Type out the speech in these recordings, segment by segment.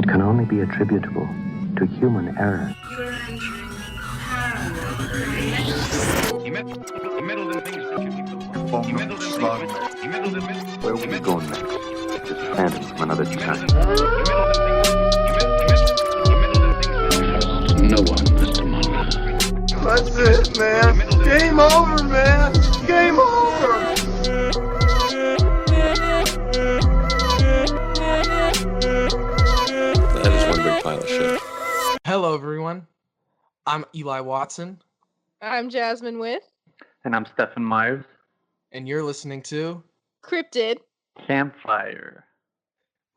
It can only be attributable to human error. You're entering paranormal. He meddled in things that you people. He meddled in things. He meddled in things. Where will we go next? Just phantom from another time. No one, Mr. Mulder. That's it, man. Game over, man. Game over. That is one big pile of shit. Hello, everyone. I'm Eli Watson, I'm Jasmine With And I'm Stephen Myers. and you're listening to Cryptid. Campfire.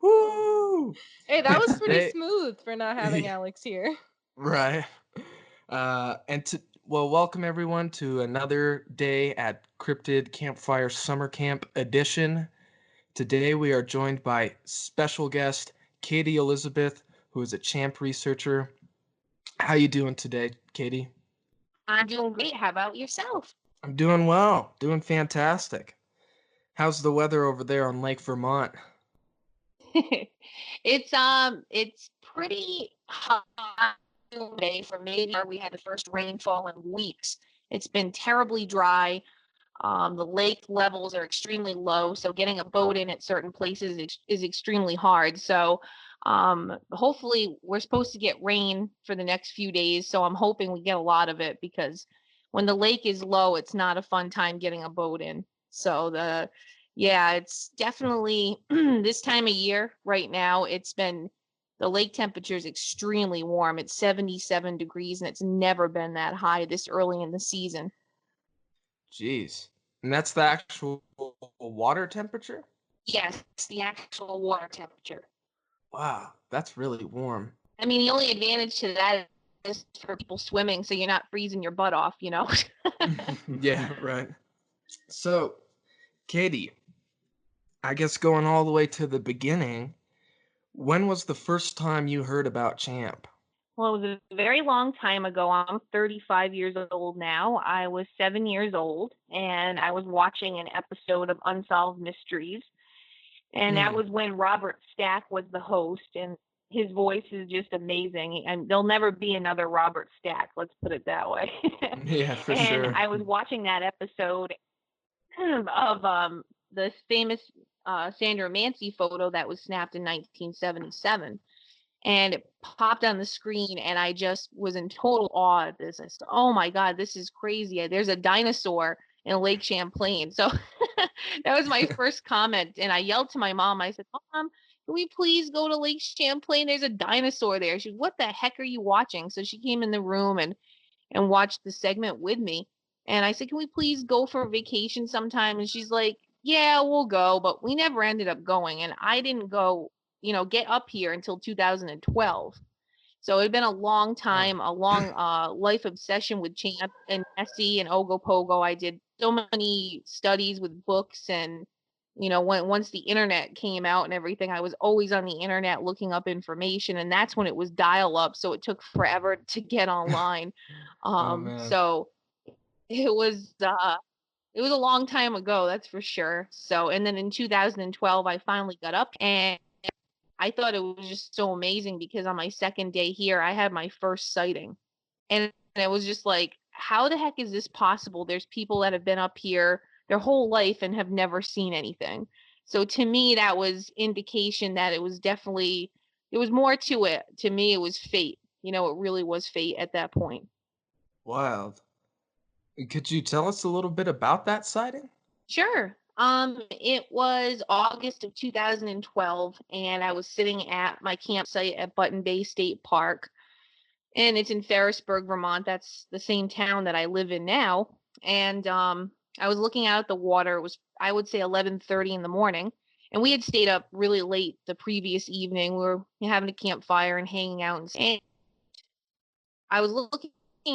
Woo! Hey, that was pretty Hey. smooth for not having Alex here. Right. Welcome everyone to another day at Cryptid Campfire Summer Camp Edition. Today we are joined by special guest Katy Elizabeth, who is a Champ Researcher. How you doing today, Katy? I'm doing great. How about yourself? I'm doing well, doing fantastic. How's the weather over there on Lake Vermont? It's pretty hot today for me. We had the first rainfall in weeks. It's been terribly dry. The lake levels are extremely low, so getting a boat in at certain places is extremely hard. So hopefully we're supposed to get rain for the next few days, so I'm hoping we get a lot of it, because when the lake is low, it's not a fun time getting a boat in. So it's definitely this time of year right now. The lake temperature is extremely warm. It's 77 degrees, and it's never been that high this early in the season. Jeez. And that's the actual water temperature? Yes, the actual water temperature. Wow, that's really warm. I mean, the only advantage to that is for people swimming, so you're not freezing your butt off, you know? Yeah, right. So, Katy, I guess going all the way to the beginning, when was the first time you heard about Champ? Well, it was a very long time ago. I'm 35 years old now. I was 7 years old, and I was watching an episode of Unsolved Mysteries. And that was when Robert Stack was the host, and his voice is just amazing. And there'll never be another Robert Stack, let's put it that way. Yeah, for And sure. I was watching that episode of the famous Sandra Mancy photo that was snapped in 1977. And it popped on the screen, and I just was in total awe at this. I said, oh my God, this is crazy. There's a dinosaur in Lake Champlain. So that was my first comment. And I yelled to my mom. I said, Mom, can we please go to Lake Champlain? There's a dinosaur there. She said, what the heck are you watching? So she came in the room and watched the segment with me. And I said, can we please go for a vacation sometime? And she's like, yeah, we'll go. But we never ended up going. And I didn't go, get up here until 2012. So it had been a long time, a long life obsession with Champ and Nessie and Ogopogo. I did so many studies with books, and once the internet came out and everything, I was always on the internet looking up information, and that's when it was dial up, so it took forever to get online. Oh, man. So it was a long time ago, that's for sure. So, and then in 2012, I finally got up, and I thought it was just so amazing, because on my second day here, I had my first sighting. And it was just like, how the heck is this possible? There's people that have been up here their whole life and have never seen anything. So to me, that was indication that it was more to it. To me, it was fate. It really was fate at that point. Wild. Could you tell us a little bit about that sighting? Sure. It was August of 2012, and I was sitting at my campsite at Button Bay State Park, and it's in Ferrisburg, Vermont. That's the same town that I live in now. And I was looking out at the water. It was, I would say, 11:30 in the morning, and we had stayed up really late the previous evening. We were having a campfire and hanging out, and I was looking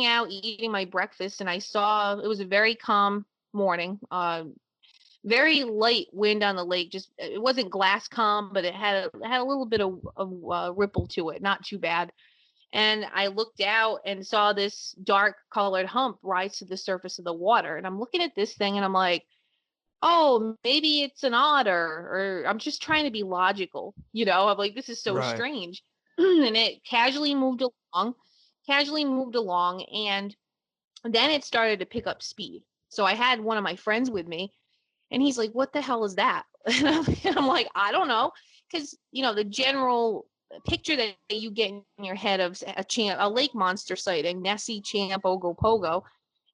out, eating my breakfast, and I saw it was a very calm morning. Very light wind on the lake. Just, it wasn't glass calm, but it had a little bit of ripple to it. Not too bad. And I looked out and saw this dark colored hump rise to the surface of the water. And I'm looking at this thing, and I'm like, oh, maybe it's an otter, or I'm just trying to be logical. I'm like, this is so Right. strange. and it casually moved along, and then it started to pick up speed. So I had one of my friends with me, and he's like, "What the hell is that?" And I'm like, "I don't know," because the general picture that you get in your head of a lake monster sighting, Nessie, Champ, Ogopogo,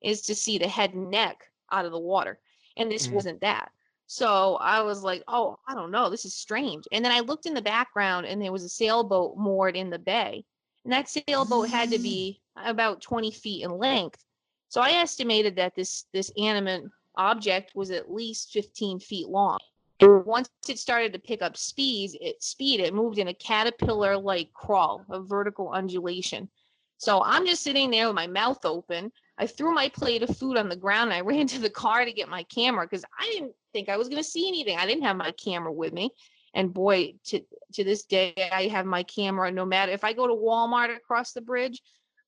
is to see the head and neck out of the water, and this wasn't that. So I was like, "Oh, I don't know, this is strange." And then I looked in the background, and there was a sailboat moored in the bay, and that sailboat had to be about 20 feet in length. So I estimated that this animate object was at least 15 feet long. And once it started to pick up speed, it moved in a caterpillar-like crawl, a vertical undulation. So I'm just sitting there with my mouth open. I threw my plate of food on the ground, and I ran to the car to get my camera because I didn't think I was going to see anything. I didn't have my camera with me. And boy, to this day, I have my camera no matter if I go to Walmart across the bridge.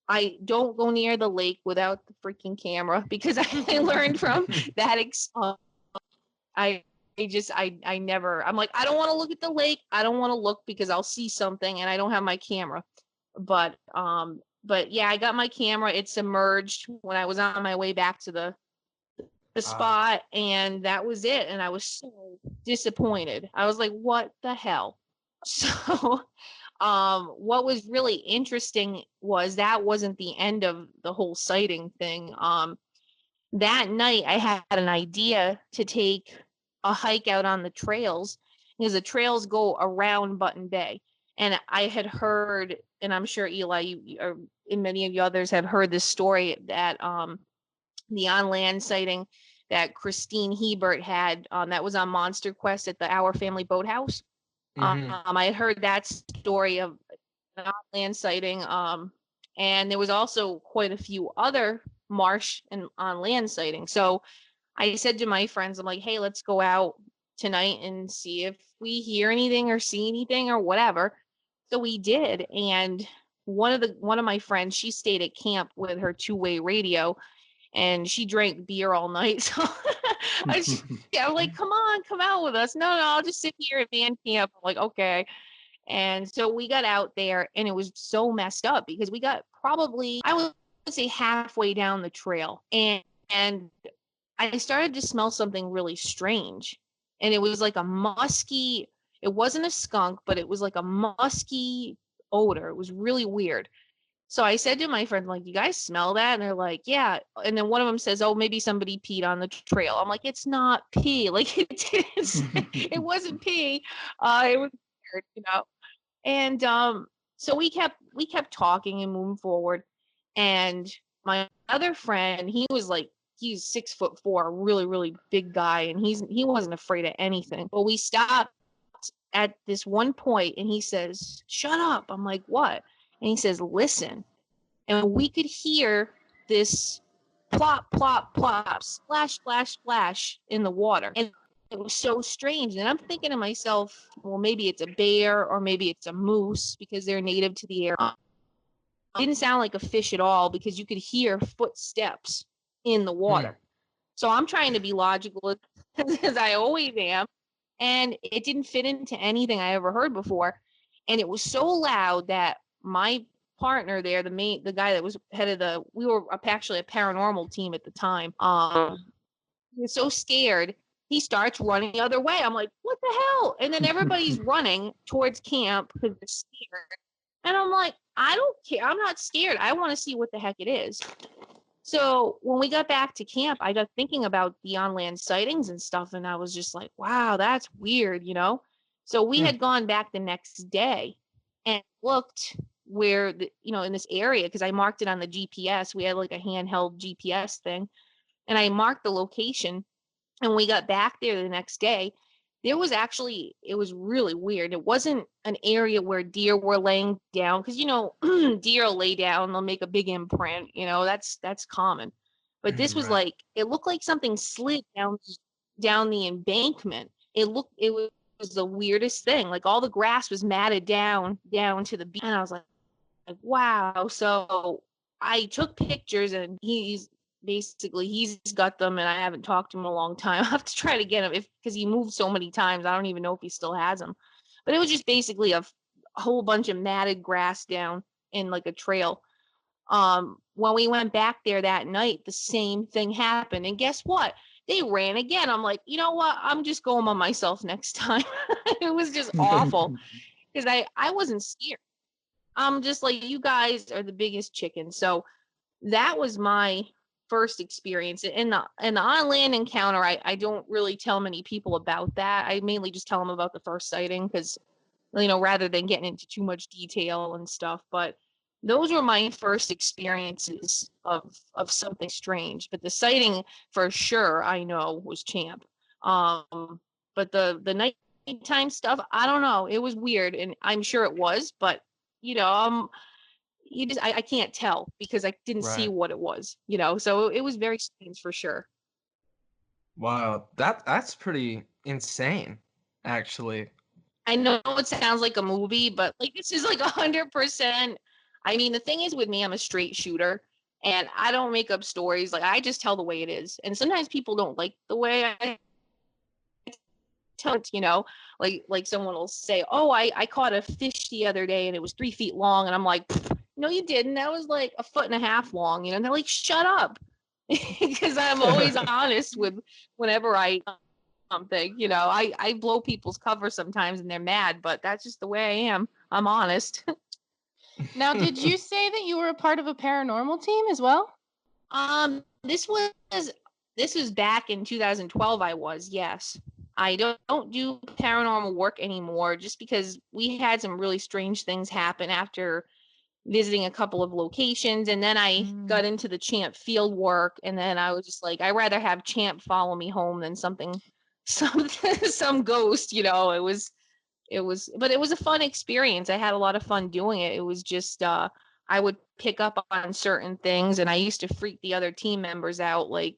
I don't go near the lake without the freaking camera because I learned from that I never, I'm like, I don't want to look at the lake. I don't want to look because I'll see something and I don't have my camera. But yeah, I got my camera. It submerged when I was on my way back to the spot, and that was it. And I was so disappointed. I was like, what the hell? So what was really interesting was that wasn't the end of the whole sighting thing. That night I had an idea to take a hike out on the trails because the trails go around Button Bay. And I had heard, and I'm sure Eli, you or and many of you others have heard this story that the on land sighting that Christine Hebert had that was on Monster Quest at the Our Family Boathouse. I had heard that story of an on land sighting. And there was also quite a few other marsh and on land sightings. So I said to my friends, I'm like, hey, let's go out tonight and see if we hear anything or see anything or whatever. So we did. And one of my friends, she stayed at camp with her two-way radio, and she drank beer all night. So I'm like, come on, come out with us. No, I'll just sit here at band camp. I'm like, okay. And so we got out there, and it was so messed up because we got probably, I would say, halfway down the trail, and I started to smell something really strange. And it was like a musky, it wasn't a skunk, but it was like a musky odor. It was really weird. So I said to my friend, like, you guys smell that? And they're like, yeah. And then one of them says, oh, maybe somebody peed on the trail. I'm like, it's not pee. Like, it wasn't pee. It was weird, And so we kept talking and moving forward. And my other friend, he's 6'4", a really, really big guy, and he wasn't afraid of anything. But we stopped at this one point, and he says, shut up. I'm like, what? And he says, listen. And we could hear this plop, plop, plop, splash, splash, splash in the water. And it was so strange. And I'm thinking to myself, well, maybe it's a bear or maybe it's a moose because they're native to the area. It didn't sound like a fish at all because you could hear footsteps in the water. So I'm trying to be logical as I always am. And it didn't fit into anything I ever heard before. And it was so loud that my partner there, the guy that was head of we were actually a paranormal team at the time. He was so scared. He starts running the other way. I'm like, what the hell? And then everybody's running towards camp because they're scared. And I'm like, I don't care. I'm not scared. I want to see what the heck it is. So when we got back to camp, I got thinking about the on-land sightings and stuff. And I was just like, wow, that's weird, So we had gone back the next day and looked where, in this area, because I marked it on the GPS. We had like a handheld GPS thing. And I marked the location. And we got back there the next day. It was really weird. It wasn't an area where deer were laying down because, deer will lay down, they'll make a big imprint, that's common. But this was like, it looked like something slid down the embankment. It was the weirdest thing. Like all the grass was matted down to the beach. And I was like, wow. So I took pictures, and he's got them, and I haven't talked to him in a long time. I have to try to get him because he moved so many times. I don't even know if he still has them. But it was just basically a a whole bunch of matted grass down in like a trail. When we went back there that night, the same thing happened. And guess what? They ran again. I'm like, you know what? I'm just going by myself next time. It was just awful because I wasn't scared. I'm just like, you guys are the biggest chickens. So that was my first experience. In the on land encounter, I don't really tell many people about that. I mainly just tell them about the first sighting because, rather than getting into too much detail and stuff. But those were my first experiences of something strange. But the sighting for sure I know was Champ. But the nighttime stuff, I don't know. It was weird, and I'm sure it was, but I can't tell because I didn't see Right. what it was, so it was very strange for sure. Wow, that's pretty insane, actually. I know it sounds like a movie, but like this is like 100%. I mean, the thing is with me, I'm a straight shooter and I don't make up stories. Like I just tell the way it is. And sometimes people don't like the way I tell it, like someone will say, "Oh, I caught a fish the other day and it was 3 feet long." And I'm like, "No, you didn't. That was like a foot and a half long." And they're like, "Shut up." Because I'm always honest with whenever I something, I blow people's cover sometimes and they're mad, but that's just the way I am. I'm honest. Now, did you say that you were a part of a paranormal team as well? This was back in 2012. I was, yes. I don't do paranormal work anymore just because we had some really strange things happen after visiting a couple of locations, and then I got into the Champ field work, and then I was just like, I'd rather have Champ follow me home than some ghost. But it was a fun experience. I had a lot of fun doing it. It was just I would pick up on certain things, and I used to freak the other team members out. Like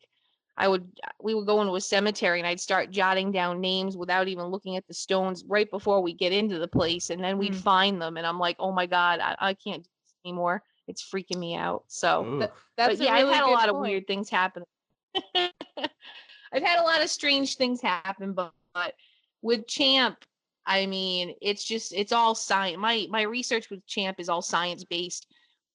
we would go into a cemetery and I'd start jotting down names without even looking at the stones right before we get into the place, and then we'd find them, and I'm like, oh my God, I can't do this anymore. It's freaking me out. So, Ooh. but That's yeah, a really I've had a good lot of point. weird things happen. I've had a lot of strange things happen, but with Champ, I mean, it's all science. My research with Champ is all science based.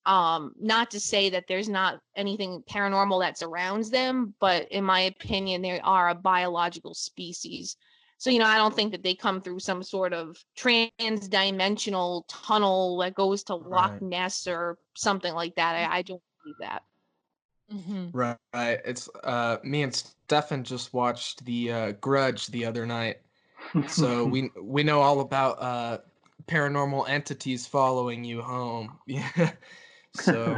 Not to say that there's not anything paranormal that surrounds them, but in my opinion, they are a biological species. So, I don't think that they come through some sort of trans-dimensional tunnel that goes to Loch Right. Ness or something like that. I don't believe that. Right. It's me and Stefan just watched the Grudge the other night. So we know all about paranormal entities following you home. Yeah. So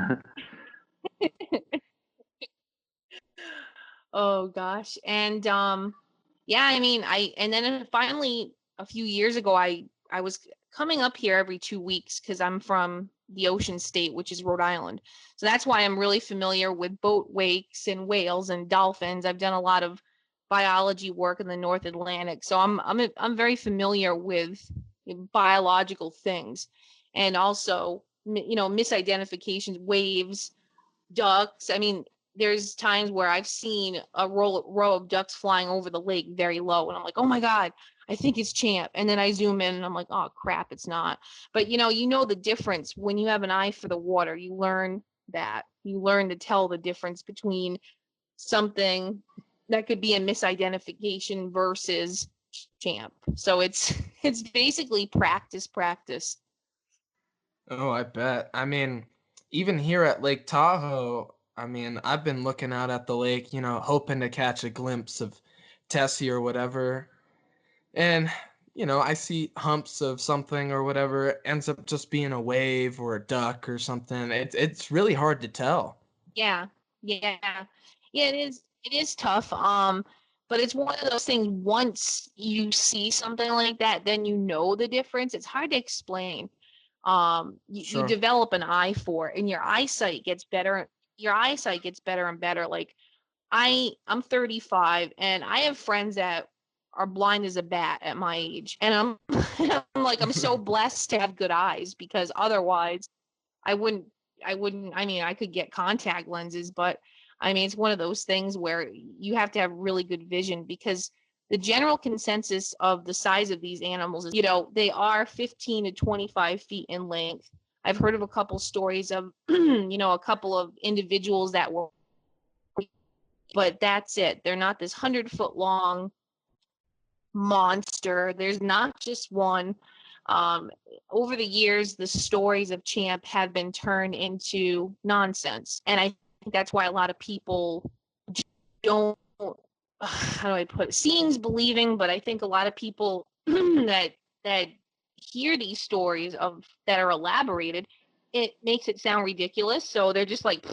Oh gosh. And yeah, I mean, and then finally a few years ago I was coming up here every 2 weeks because I'm from the ocean state, which is Rhode Island. So that's why I'm really familiar with boat wakes and whales and dolphins. I've done a lot of biology work in the North Atlantic. So I'm very familiar with biological things, and also misidentifications, waves, ducks. I mean, there's times where I've seen a row of ducks flying over the lake very low, and I'm like, oh my God, I think it's Champ. And then I zoom in and I'm like, oh crap, it's not. But you know the difference when you have an eye for the water. You learn to tell the difference between something that could be a misidentification versus Champ. So it's basically practice. oh, I bet. I mean, even here at Lake Tahoe, I mean, I've been looking out at the lake, hoping to catch a glimpse of Tessie or whatever. And, I see humps of something or whatever. It ends up just being a wave or a duck or something. It's really hard to tell. Yeah. Yeah. Yeah, it is tough. But it's one of those things, once you see something like that, then you know the difference. It's hard to explain. You Sure. develop an eye for it, and your eyesight gets better. Your eyesight gets better and better. Like I'm 35 and I have friends that are blind as a bat at my age. And I'm like, I'm so blessed to have good eyes, because otherwise I wouldn't I mean, I could get contact lenses, but I mean, it's one of those things where you have to have really good vision, because the general consensus of the size of these animals is, they are 15 to 25 feet in length. I've heard of a couple stories of, a couple of individuals that were, but that's it. They're not this 100-foot long monster. There's not just one. Over the years, the stories of Champ have been turned into nonsense. And I think that's why a lot of people don't, how do I put it? Seeing's believing, but I think a lot of people that hear these stories that are elaborated, it makes it sound ridiculous. So they're just like,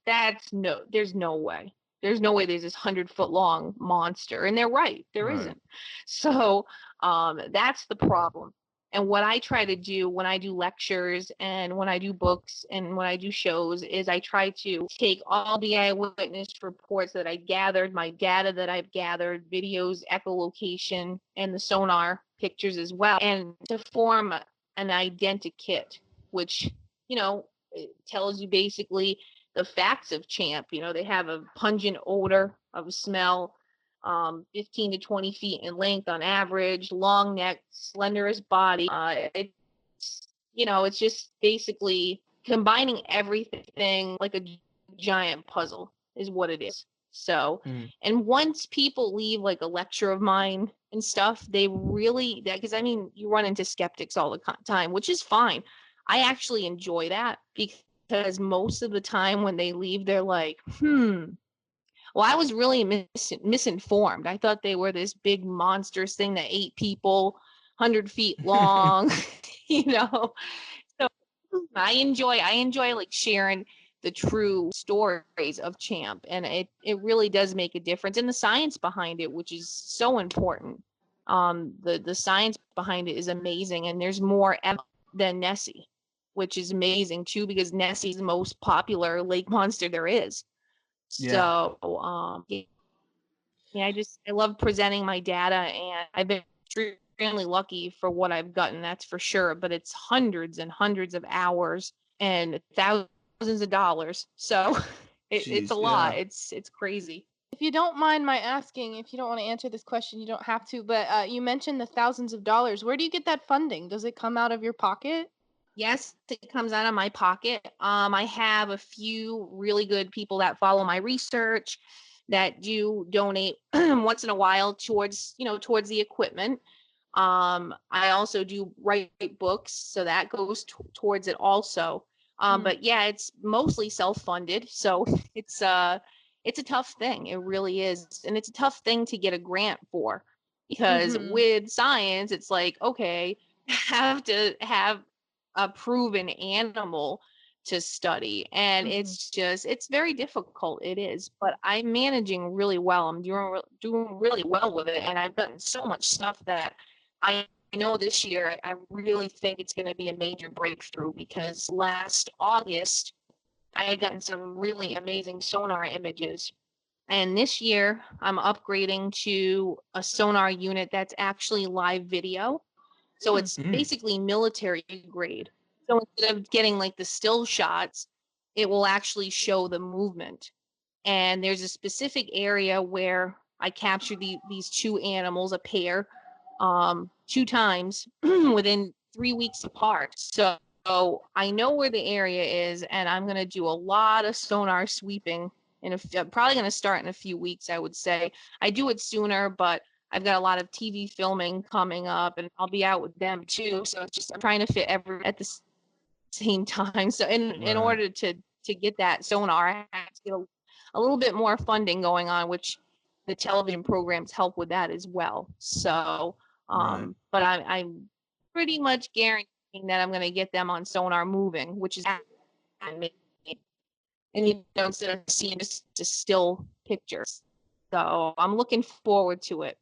there's no way. There's no way there's this 100-foot long monster. And they're right. There isn't. So that's the problem. And what I try to do when I do lectures and when I do books and when I do shows is I try to take all the eyewitness reports that I gathered, my data that I've gathered, videos, echolocation, and the sonar pictures as well, and to form an identikit, which, it tells you basically the facts of Champ. They have a pungent odor of a smell, 15 to 20 feet in length on average, long neck, slenderest body. It's just basically combining everything like a giant puzzle is what it is. So, and once people leave like a lecture of mine and stuff, they really, because you run into skeptics all the time, which is fine. I actually enjoy that because most of the time when they leave, they're like, well, I was really misinformed. I thought they were this big monstrous thing that ate people 100 feet long, So I enjoy like sharing the true stories of Champ, and it really does make a difference. And the science behind it, which is so important. The science behind it is amazing, and there's more than Nessie, which is amazing too, because Nessie's the most popular lake monster there is. So, I love presenting my data, and I've been extremely lucky for what I've gotten, that's for sure, but it's hundreds and hundreds of hours and thousands of dollars. So it's a lot. It's crazy. If you don't mind my asking, if you don't want to answer this question, you don't have to, but you mentioned the thousands of dollars. Where do you get that funding? Does it come out of your pocket? Yes, it comes out of my pocket. I have a few really good people that follow my research that do donate once in a while towards the equipment. I also do write books, so that goes towards it also. But yeah, it's mostly self-funded, so it's a tough thing. It really is, and it's a tough thing to get a grant for, because with science, it's like, okay, have to have a proven animal to study, and it's very difficult. It is, but I'm managing really well. I'm doing really well with it, and I've done so much stuff that I know this year I really think it's going to be a major breakthrough, because last August I had gotten some really amazing sonar images, and this year I'm upgrading to a sonar unit that's actually live video. So it's basically military grade. So instead of getting like the still shots, it will actually show the movement. And there's a specific area where I captured these two animals, a pair, 2 times within 3 weeks apart. So I know where the area is, and I'm going to do a lot of sonar sweeping. I'm probably going to start in a few weeks, I would say. I do it sooner, but I've got a lot of TV filming coming up, and I'll be out with them too. So it's just, I'm trying to fit every at the same time. So in order to get that sonar, I have to get a little bit more funding going on, which the television programs help with that as well. So, but I'm pretty much guaranteeing that I'm going to get them on sonar moving, which is amazing. And instead of seeing just still pictures. So I'm looking forward to it.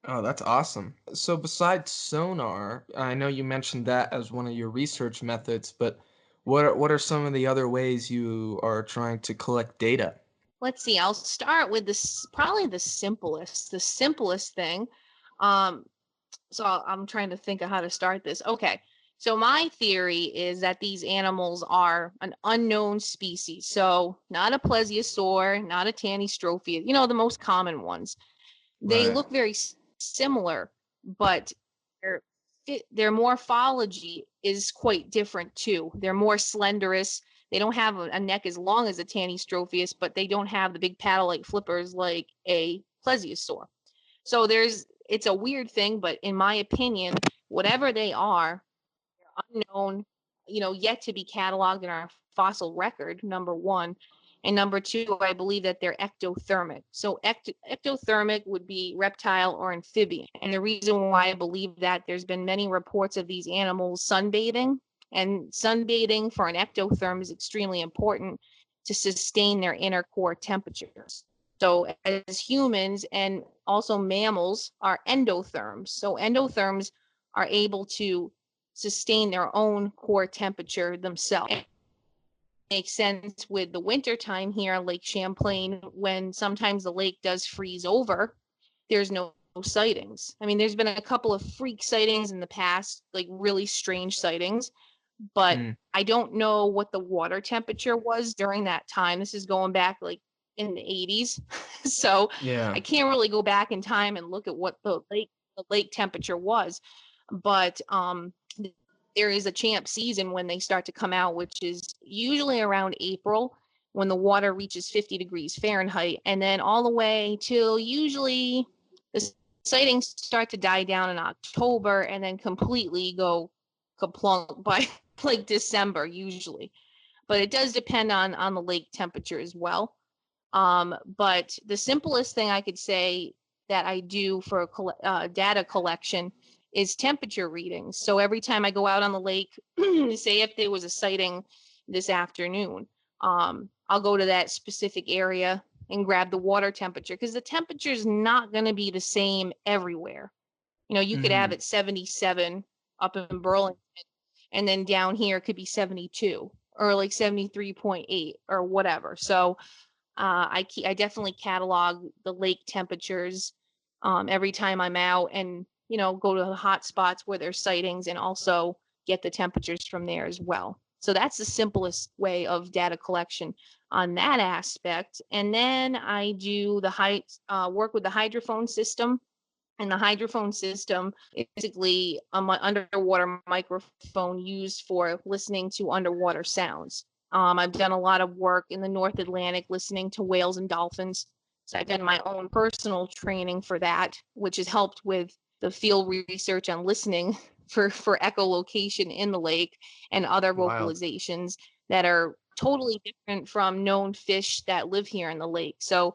Oh, that's awesome. So besides sonar, I know you mentioned that as one of your research methods, but what are some of the other ways you are trying to collect data? Let's see. I'll start with probably the simplest thing. So I'm trying to think of how to start this. Okay. So my theory is that these animals are an unknown species. So not a plesiosaur, not a tanystrophe, the most common ones. They Right. look very similar, but their morphology is quite different too. They're more slenderous. They don't have a neck as long as a Tanystropheus, but they don't have the big paddle-like flippers like a plesiosaur. So it's a weird thing, but in my opinion, whatever they are, they're unknown, yet to be cataloged in our fossil record, number one. And number two, I believe that they're ectothermic. So ectothermic would be reptile or amphibian. And the reason why I believe that, there's been many reports of these animals sunbathing, and sunbathing for an ectotherm is extremely important to sustain their inner core temperatures. So as humans and also mammals are endotherms. So endotherms are able to sustain their own core temperature themselves. Makes sense with the winter time here on Lake Champlain, when sometimes the lake does freeze over. There's no sightings. I mean, there's been a couple of freak sightings in the past, like really strange sightings, but I don't know what the water temperature was during that time. This is going back like in the 80s. So Yeah. I can't really go back in time and look at what the lake temperature was. But there is a champ season when they start to come out, which is usually around April, when the water reaches 50 degrees Fahrenheit, and then all the way till usually the sightings start to die down in October and then completely go kaplunk by like December usually. But it does depend on the lake temperature as well. But the simplest thing I could say that I do for data collection is temperature readings. So every time I go out on the lake, say if there was a sighting this afternoon, I'll go to that specific area and grab the water temperature, because the temperature is not going to be the same everywhere. You could have it 77 up in Burlington, and then down here it could be 72 or like 73.8 or whatever. So I definitely catalog the lake temperatures every time I'm out, and go to the hot spots where there's sightings, and also get the temperatures from there as well. So that's the simplest way of data collection on that aspect. And then I do work with the hydrophone system. And the hydrophone system is basically an underwater microphone used for listening to underwater sounds. I've done a lot of work in the North Atlantic listening to whales and dolphins. So I've done my own personal training for that, which has helped with the field research on listening for echolocation in the lake and other vocalizations that are totally different from known fish that live here in the lake. So,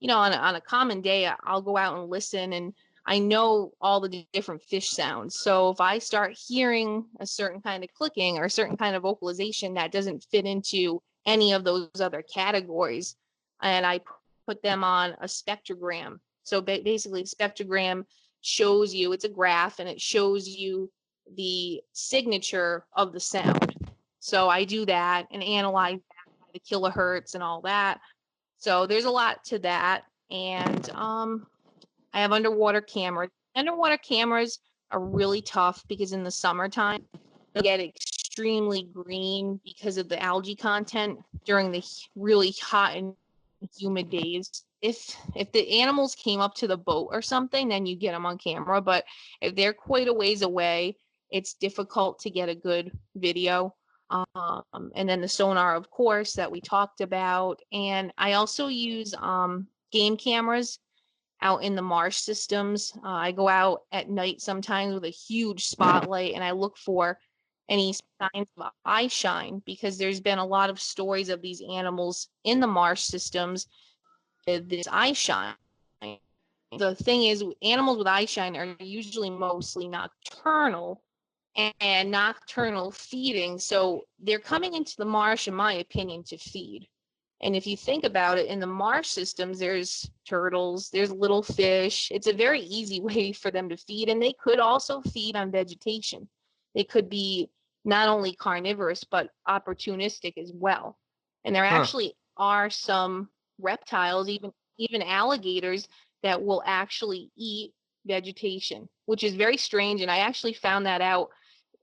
on a common day, I'll go out and listen, and I know all the different fish sounds. So if I start hearing a certain kind of clicking or a certain kind of vocalization that doesn't fit into any of those other categories, and I put them on a spectrogram. So basically, spectrogram shows you, it's a graph, and it shows you the signature of the sound. So I do that and analyze that by the kilohertz and all that. So there's a lot to that. And I have underwater cameras. Underwater cameras are really tough because in the summertime, they get extremely green because of the algae content during the really hot and humid days. If the animals came up to the boat or something, then you get them on camera. But if they're quite a ways away, it's difficult to get a good video. And then the sonar, of course, that we talked about. And I also use game cameras out in the marsh systems. I go out at night sometimes with a huge spotlight, and I look for any signs of eye shine, because there's been a lot of stories of these animals in the marsh systems with this eye shine. The thing is, animals with eye shine are usually mostly nocturnal and nocturnal feeding. So they're coming into the marsh, in my opinion, to feed. And if you think about it, in the marsh systems, there's turtles, there's little fish. It's a very easy way for them to feed. And they could also feed on vegetation. They could be not only carnivorous, but opportunistic as well. And there actually are some reptiles, even alligators, that will actually eat vegetation, which is very strange. And I actually found that out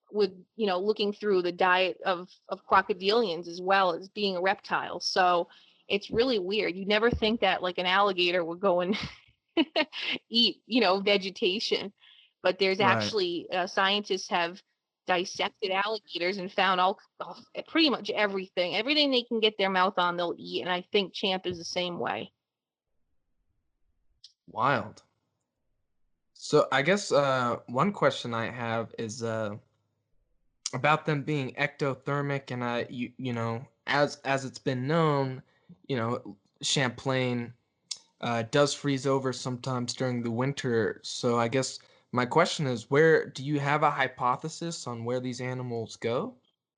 with looking through the diet of crocodilians as well as being a reptile. So it's really weird. You never think that like an alligator would go and eat, vegetation. But there's Right. actually scientists have dissected alligators and found pretty much everything they can get their mouth on, they'll eat. And I think Champ is the same way. Wild. So I guess one question I have is about them being ectothermic, and as it's been known, Champlain does freeze over sometimes during the winter. So I guess my question is, where do you have a hypothesis on where these animals go?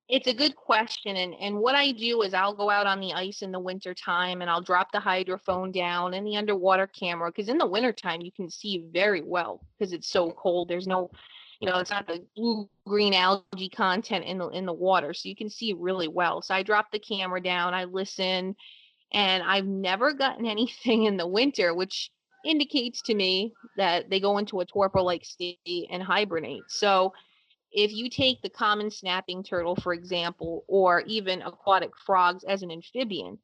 It's a good question. And what I do is I'll go out on the ice in the winter time and I'll drop the hydrophone down and the underwater camera. Because in the wintertime, you can see very well because it's so cold. There's no, it's not the blue green algae content in the water. So you can see really well. So I drop the camera down, I listen, and I've never gotten anything in the winter, which indicates to me that they go into a torpor-like state and hibernate. So if you take the common snapping turtle, for example, or even aquatic frogs as an amphibian,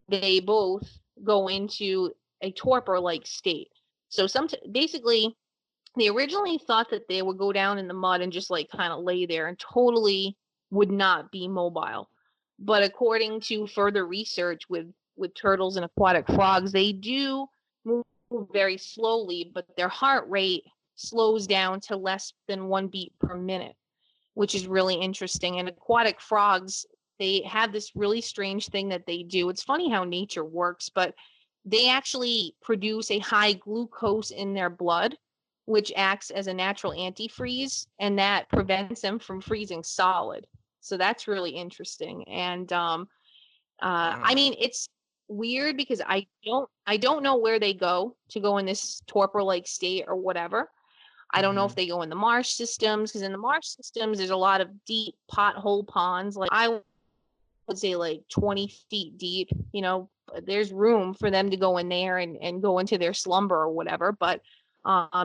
they both go into a torpor-like state. So basically, they originally thought that they would go down in the mud and just like kind of lay there and totally would not be mobile. But according to further research with turtles and aquatic frogs, they do move very slowly, but their heart rate slows down to less than 1 beat per minute, which is really interesting. And aquatic frogs, they have this really strange thing that they do. It's funny how nature works, but they actually produce a high glucose in their blood, which acts as a natural antifreeze, and that prevents them from freezing solid. So that's really interesting. And I mean, it's weird because I don't know where they go to go in this torpor-like state or whatever. I don't know if they go in the marsh systems, because in the marsh systems, there's a lot of deep pothole ponds. Like I would say like 20 feet deep, there's room for them to go in there and go into their slumber or whatever. But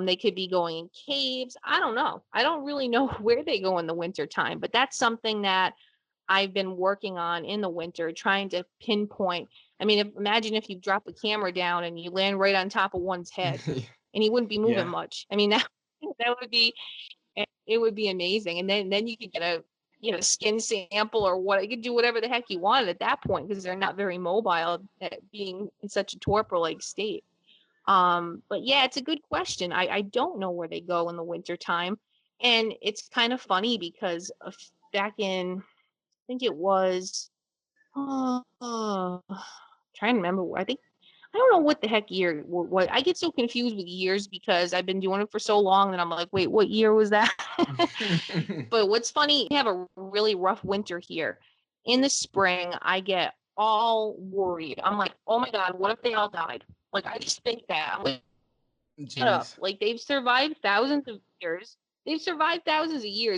they could be going in caves. I don't know. I don't really know where they go in the winter time, but that's something that I've been working on in the winter, trying to pinpoint. I mean, imagine if you drop a camera down and you land right on top of one's head and he wouldn't be moving Yeah. much. I mean, that would be, it would be amazing. And then you could get a, skin sample or what, you could do whatever the heck you wanted at that point, because they're not very mobile at being in such a torpor-like state. But yeah, it's a good question. I don't know where they go in the winter time. And it's kind of funny because back in, I think it was, trying to remember, I don't know what the heck year, what I get so confused with years because I've been doing it for so long that I'm like, wait, what year was that? But what's funny, we have a really rough winter here. In the spring, I get all worried. I'm like, oh my God, what if they all died? Like, I just think that. I'm like, shut up. Jeez. Like, they've survived thousands of years.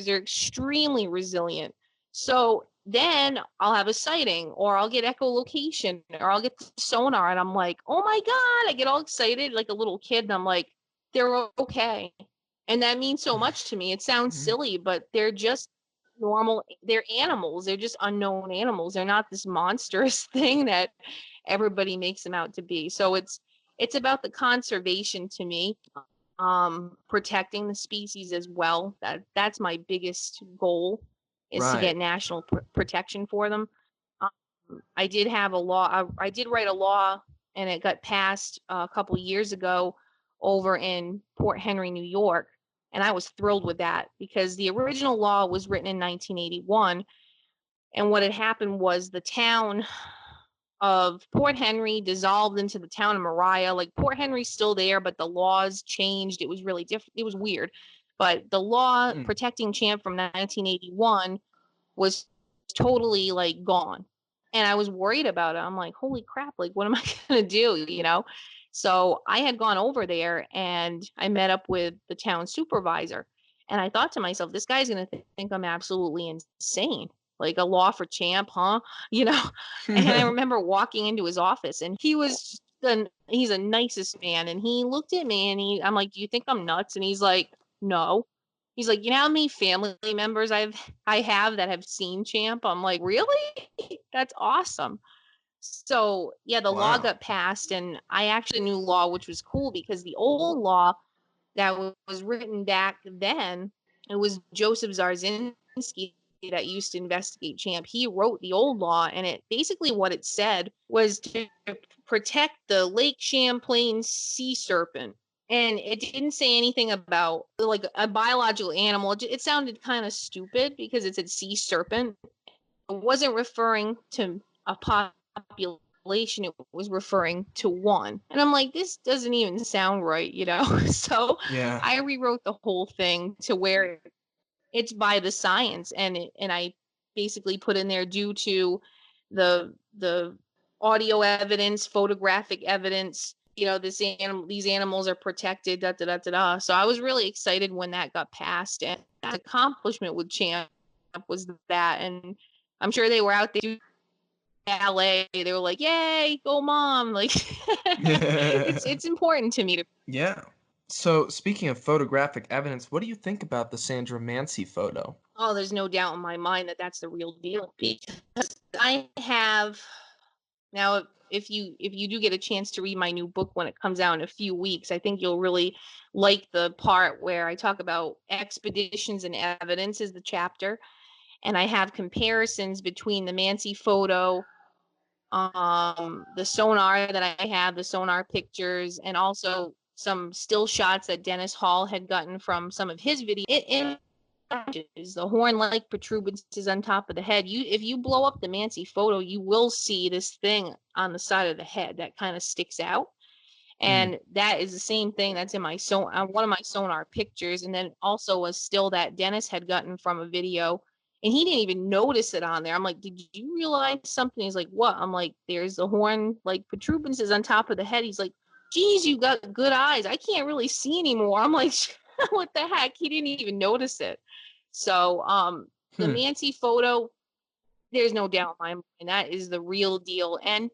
They're extremely resilient. So then I'll have a sighting, or I'll get echolocation, or I'll get sonar, and I'm like, oh my God, I get all excited like a little kid, and I'm like, they're okay. And that means so much to me. It sounds silly, but they're just normal. They're animals. They're just unknown animals. They're not this monstrous thing that everybody makes them out to be. So it's about the conservation to me, protecting the species as well. That's my biggest goal, is to get national protection for them. I did have a law. I did write a law, and it got passed a couple years ago over in Port Henry, New York. And I was thrilled with that because the original law was written in 1981. And what had happened was the town of Port Henry dissolved into the town of Mariah. Like, Port Henry's still there, but the laws changed. It was really different. It was weird. But the law protecting Champ from 1981 was totally like gone. And I was worried about it. I'm like, holy crap, like, what am I going to do? So I had gone over there and I met up with the town supervisor. And I thought to myself, this guy's going to think I'm absolutely insane. Like, a law for Champ, huh? And I remember walking into his office, and he's the nicest man. And he looked at me and I'm like, do you think I'm nuts? And he's like, no. He's like, you know how many family members I have that have seen Champ? I'm like, really? That's awesome. So yeah, the law Wow. got passed, and I actually knew law, which was cool because the old law that was written back then, it was Joseph Zarzinski that used to investigate Champ. He wrote the old law, and it basically what it said was to protect the Lake Champlain sea serpent. And it didn't say anything about like a biological animal. It sounded kind of stupid because it said sea serpent. It wasn't referring to a population, it was referring to one. And I'm like, this doesn't even sound right, you know? So Yeah. I rewrote the whole thing to where it's by the science, and I basically put in there due to the audio evidence, photographic evidence, you know, these animals are protected, da da da da da. So I was really excited when that got passed, and that accomplishment with Champ was that. And I'm sure they were out there doing ballet. They were like, "Yay, go mom!" Like, it's important to me to. Yeah. So, speaking of photographic evidence, what do you think about the Sandra Mancy photo? Oh, there's no doubt in my mind that that's the real deal, because I have now. If you do get a chance to read my new book when it comes out in a few weeks, I think you'll really like the part where I talk about expeditions and evidence is the chapter, and I have comparisons between the Mancy photo, the sonar that I have, the sonar pictures, and also some still shots that Dennis Hall had gotten from some of his videos. It is the horn-like protuberances on top of the head. If you blow up the Mancy photo, you will see this thing on the side of the head that kind of sticks out. And that is the same thing that's in my one of my sonar pictures, and then also a still that Dennis had gotten from a video, and he didn't even notice it on there. I'm like, did you realize something? He's like, what? I'm like, there's the horn like protuberances on top of the head. He's like, geez, you got good eyes. I can't really see anymore. I'm like, what the heck? He didn't even notice it. So the Mancy photo, there's no doubt in my mind that is the real deal. And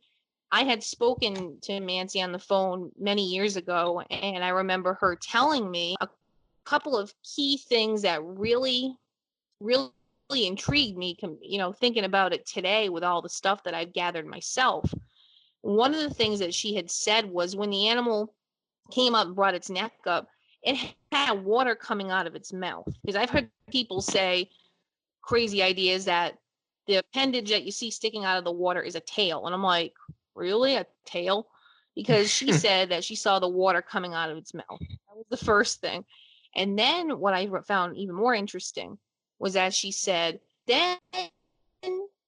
I had spoken to Mancy on the phone many years ago, and I remember her telling me a couple of key things that really, really intrigued me, you know, thinking about it today with all the stuff that I've gathered myself. One of the things that she had said was when the animal came up and brought its neck up, it had water coming out of its mouth. Because I've heard people say crazy ideas that the appendage that you see sticking out of the water is a tail. And I'm like, really? A tail? Because she said that she saw the water coming out of its mouth. That was the first thing. And then what I found even more interesting was that she said, then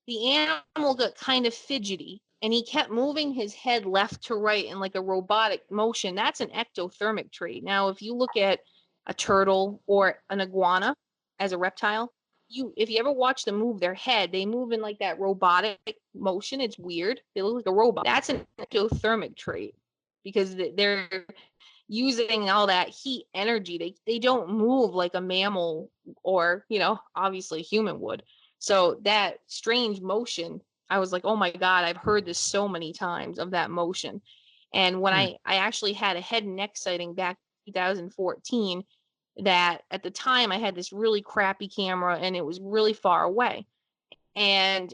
the animal got kind of fidgety and he kept moving his head left to right in like a robotic motion. That's an ectothermic trait. Now, if you look at a turtle or an iguana as a reptile, if you ever watch them move their head, they move in like that robotic motion. It's weird. They look like a robot. That's an ectothermic trait because they're using all that heat energy. They don't move like a mammal or, you know, obviously a human would. So that strange motion, I was like, oh my God, I've heard this so many times of that motion. And when I actually had a head and neck sighting back in 2014, that at the time I had this really crappy camera and it was really far away. And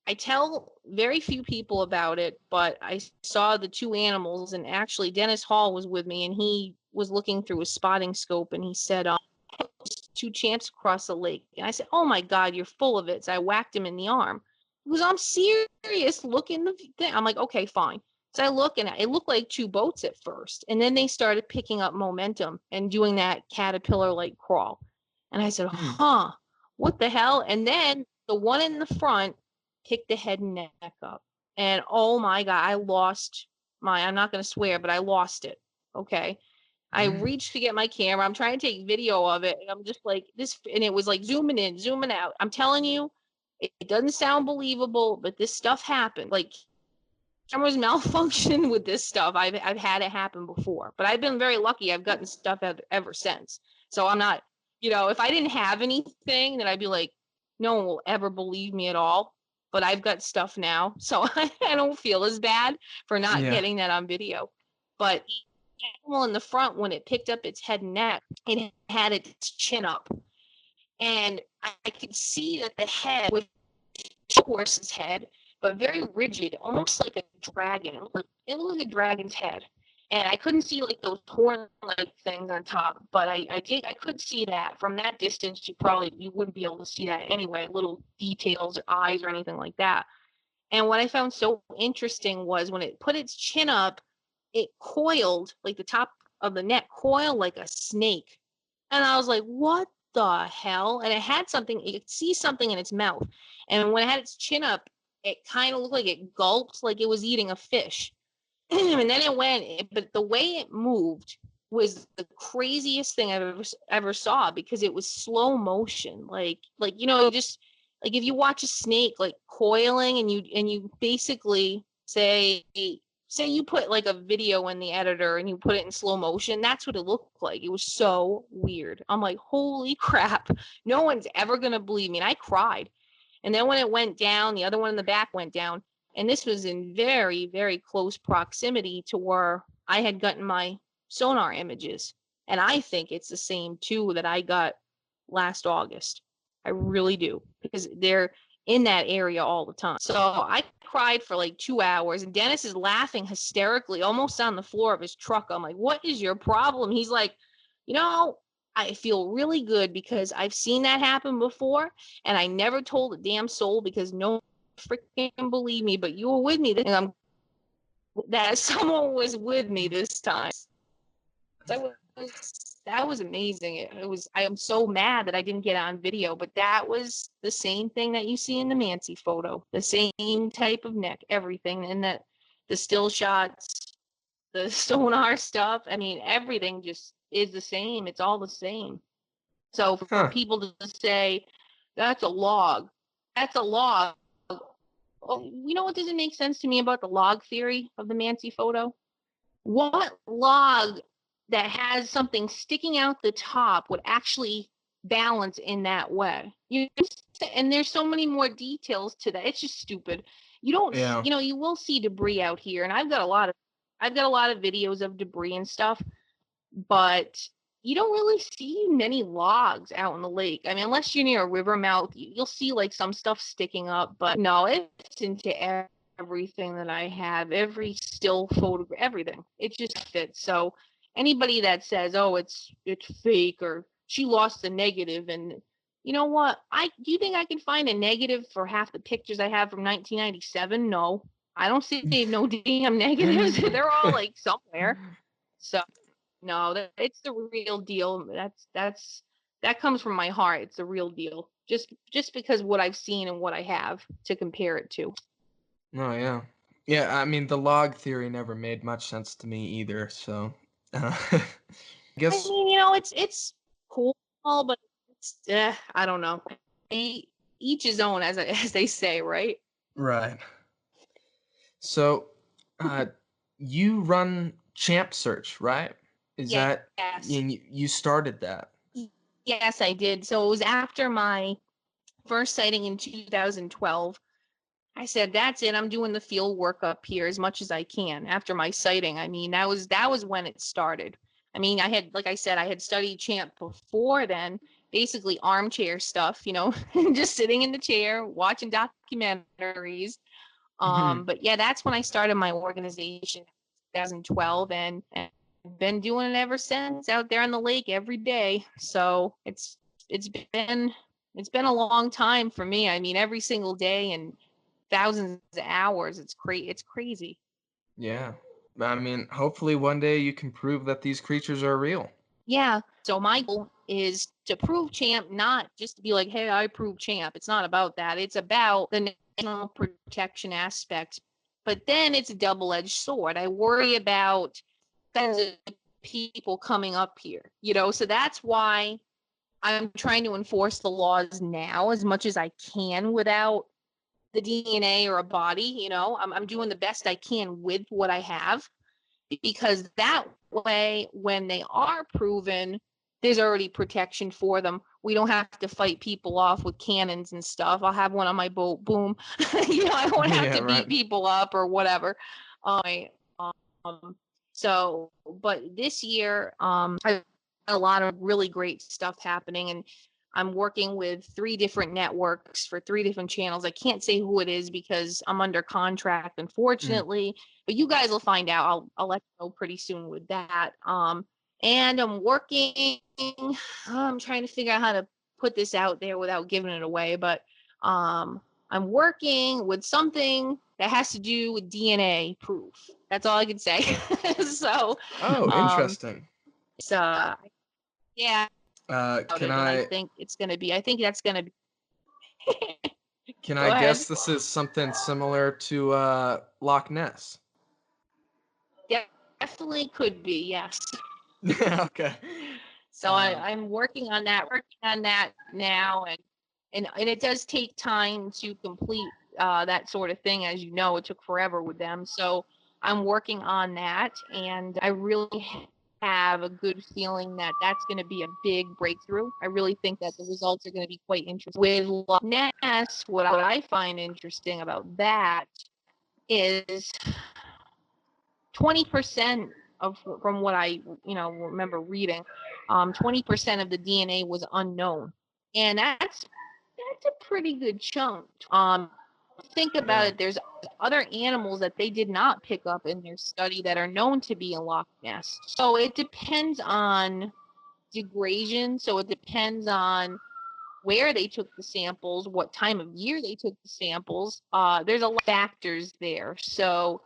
I tell very few people about it, but I saw the two animals, and actually Dennis Hall was with me, and he was looking through a spotting scope, and he said, two champs across the lake. And I said, oh my God, you're full of it. So I whacked him in the arm. He goes, I'm serious. Look in the thing. I'm like, okay, fine. So I look, and it looked like two boats at first. And then they started picking up momentum and doing that caterpillar-like crawl. And I said, huh, what the hell? And then the one in the front picked the head and neck up. And oh my God, I'm not going to swear, but I lost it. Okay. I reached to get my camera. I'm trying to take video of it. And I'm just like this. And it was like zooming in, zooming out. I'm telling you, it doesn't sound believable, but this stuff happened. Like cameras malfunction with this stuff. I've had it happen before, but I've been very lucky. I've gotten stuff ever since. So I'm not, you know, if I didn't have anything, then I'd be like, no one will ever believe me at all. But I've got stuff now, so I don't feel as bad for not getting that on video. But the animal in the front, when it picked up its head and neck, it had its chin up. And I could see that the head, with the horse's head, but very rigid, almost like a dragon. It looked like a dragon's head. And I couldn't see like those horn-like things on top, but I could see that from that distance. You wouldn't be able to see that anyway, little details or eyes or anything like that. And what I found so interesting was when it put its chin up, it coiled, like the top of the neck coiled like a snake. And I was like, what the hell? And it had something, you could see something in its mouth. And when it had its chin up, it kind of looked like it gulped like it was eating a fish. And then it went, but the way it moved was the craziest thing I've ever saw, because it was slow motion. Like just like if you watch a snake like coiling, and you basically say you put like a video in the editor and you put it in slow motion, that's what it looked like. It was so weird. I'm like, holy crap, no one's ever gonna believe me. And I cried. And then when it went down, the other one in the back went down. And this was in very, very close proximity to where I had gotten my sonar images. And I think it's the same too that I got last August. I really do, because they're in that area all the time. So I cried for like 2 hours, and Dennis is laughing hysterically, almost on the floor of his truck. I'm like, what is your problem? He's like, I feel really good because I've seen that happen before, and I never told a damn soul because no freaking believe me, but you were with me, and that someone was with me this time. That was amazing. It was. I am so mad that I didn't get on video, but that was the same thing that you see in the Mancy photo, the same type of neck, everything, and that the still shots, the sonar stuff. I mean, everything just is the same. It's all the same. So for people to say that's a log, Oh, you know what doesn't make sense to me about the log theory of the Mancy photo? What log that has something sticking out the top would actually balance in that way? And there's so many more details to that. It's just stupid. You don't, you will see debris out here, and I've got a lot of videos of debris and stuff, but you don't really see many logs out in the lake. I mean, unless you're near a river mouth, you'll see like some stuff sticking up, but no, it's into everything that I have, every still photo, everything. It just fits. So anybody that says, oh, it's fake, or she lost the negative, and you know what? Do you think I can find a negative for half the pictures I have from 1997? No, I don't see no damn negatives. They're all like somewhere. So no, it's the real deal. That comes from my heart. It's the real deal. Just because what I've seen and what I have to compare it to. Oh yeah, yeah. I mean, the log theory never made much sense to me either. So, I guess. I mean, it's cool, but it's I don't know. Each his own, as they say, right? Right. So, you run Champ Search, right? Yes. You started that? Yes, I did. So it was after my first sighting in 2012. I said, that's it. I'm doing the field work up here as much as I can after my sighting. I mean, that was when it started. I mean, like I said, I had studied Champ before then, basically armchair stuff, just sitting in the chair, watching documentaries. But yeah, that's when I started my organization in 2012, and been doing it ever since, out there on the lake every day. So it's been a long time for me. I mean, every single day and thousands of hours. It's crazy. Yeah. I mean, hopefully one day you can prove that these creatures are real. Yeah. So my goal is to prove Champ, not just to be like, hey, I proved Champ. It's not about that. It's about the national protection aspect. But then it's a double-edged sword. I worry about people coming up here, so that's why I'm trying to enforce the laws now as much as I can without the DNA or a body. I'm doing the best I can with what I have, because that way, when they are proven, there's already protection for them. We don't have to fight people off with cannons and stuff. I'll have one on my boat. Boom. I won't have to beat people up or whatever. But this year, I had a lot of really great stuff happening, and I'm working with 3 different networks for 3 different channels. I can't say who it is because I'm under contract, unfortunately. But you guys will find out. I'll let you know pretty soon with that. And I'm working. I'm trying to figure out how to put this out there without giving it away. But I'm working with something that has to do with DNA proof. That's all I can say. So. Interesting. So yeah. Can I think it's gonna be. I think that's gonna be. Can Go I ahead. guess this is something similar to Loch Ness? Yeah, definitely could be. Yes. Okay. So I'm working on that. Working on that now, and it does take time to complete that sort of thing. As you know, it took forever with them. So I'm working on that, and I really have a good feeling that that's going to be a big breakthrough. I really think that the results are going to be quite interesting. With Loch Ness, what I find interesting about that is 20% of, from what I remember reading, 20% of the DNA was unknown, and that's a pretty good chunk. Think about it. There's other animals that they did not pick up in their study that are known to be in Loch Ness. So it depends on degradation. So it depends on where they took the samples, what time of year they took the samples. There's a lot of factors there. So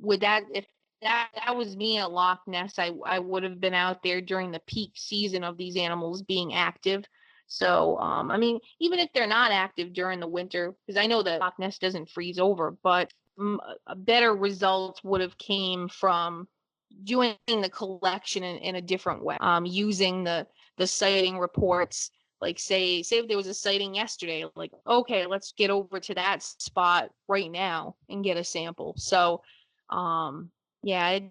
with that, if that was me at Loch Ness, I would have been out there during the peak season of these animals being active. So, I mean, even if they're not active during the winter, because I know that Loch Ness doesn't freeze over, but a better results would have came from doing the collection in a different way, using the sighting reports. Like say if there was a sighting yesterday, like, okay, let's get over to that spot right now and get a sample. So, yeah, and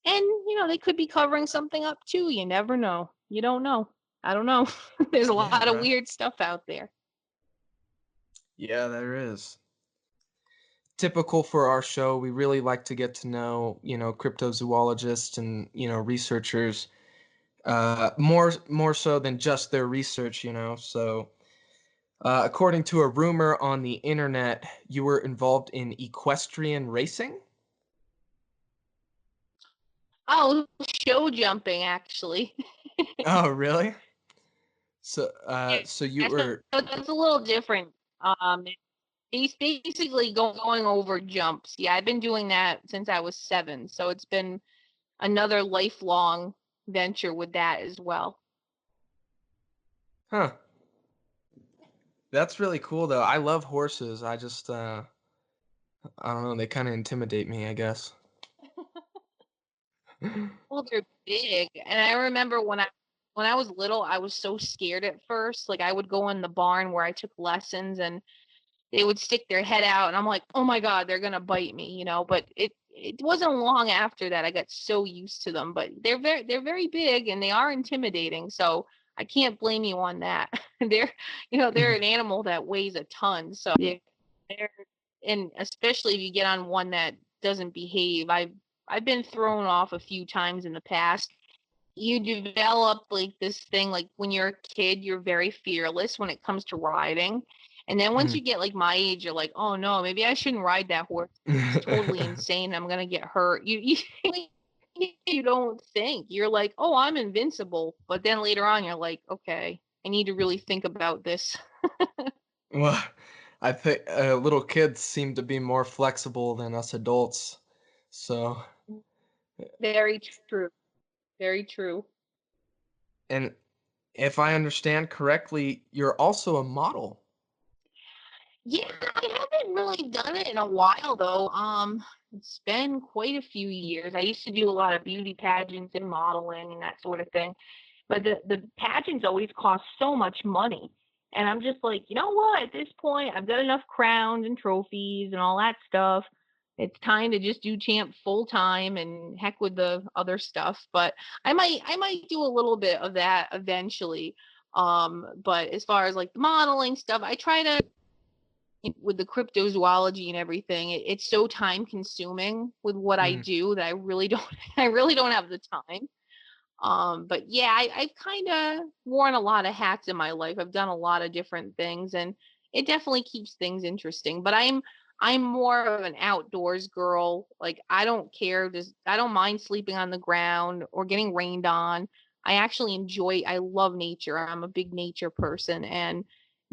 they could be covering something up too. You never know. You don't know. I don't know. There's a lot of weird stuff out there. Yeah, there is. Typical for our show, we really like to get to know, cryptozoologists and, researchers, more so than just their research, So, according to a rumor on the internet, you were involved in equestrian racing? Oh, show jumping, actually. Oh, really? So, so you were. That's a little different. He's basically going over jumps. Yeah, I've been doing that since I was 7, so it's been another lifelong venture with that as well. Huh. That's really cool, though. I love horses. I just, I don't know, they kind of intimidate me, I guess. Well, they're big, and I remember when I was little, I was so scared at first. Like I would go in the barn where I took lessons, and they would stick their head out, and I'm like, oh my God, they're gonna bite me, But it wasn't long after that I got so used to them. But they're very big, and they are intimidating. So I can't blame you on that. They're an animal that weighs a ton. So they're and especially if you get on one that doesn't behave. I've been thrown off a few times in the past. You develop like this thing, like when you're a kid, you're very fearless when it comes to riding. And then once you get like my age, you're like, oh no, maybe I shouldn't ride that horse. It's totally insane. I'm gonna get hurt. You don't think. You're like, oh, I'm invincible. But then later on, you're like, okay, I need to really think about this. Well, I think little kids seem to be more flexible than us adults. So, Very true. Very true. and if I understand correctly, you're also a model. Yeah, I haven't really done it in a while though. It's been quite a few years. I used to do a lot of beauty pageants and modeling and that sort of thing. But the pageants always cost so much money. And I'm just like, you know what? At this point, I've got enough crowns and trophies and all that stuff. It's time to just do Champ full time and heck with the other stuff. But I might do a little bit of that eventually. But as far as like the modeling stuff, I try to, with the cryptozoology and everything, it's so time consuming with what I do that I really don't have the time. But yeah, I've kind of worn a lot of hats in my life. I've done a lot of different things, and it definitely keeps things interesting. But I'm more of an outdoors girl. Like I don't care. I don't mind sleeping on the ground or getting rained on. I love nature. I'm a big nature person, and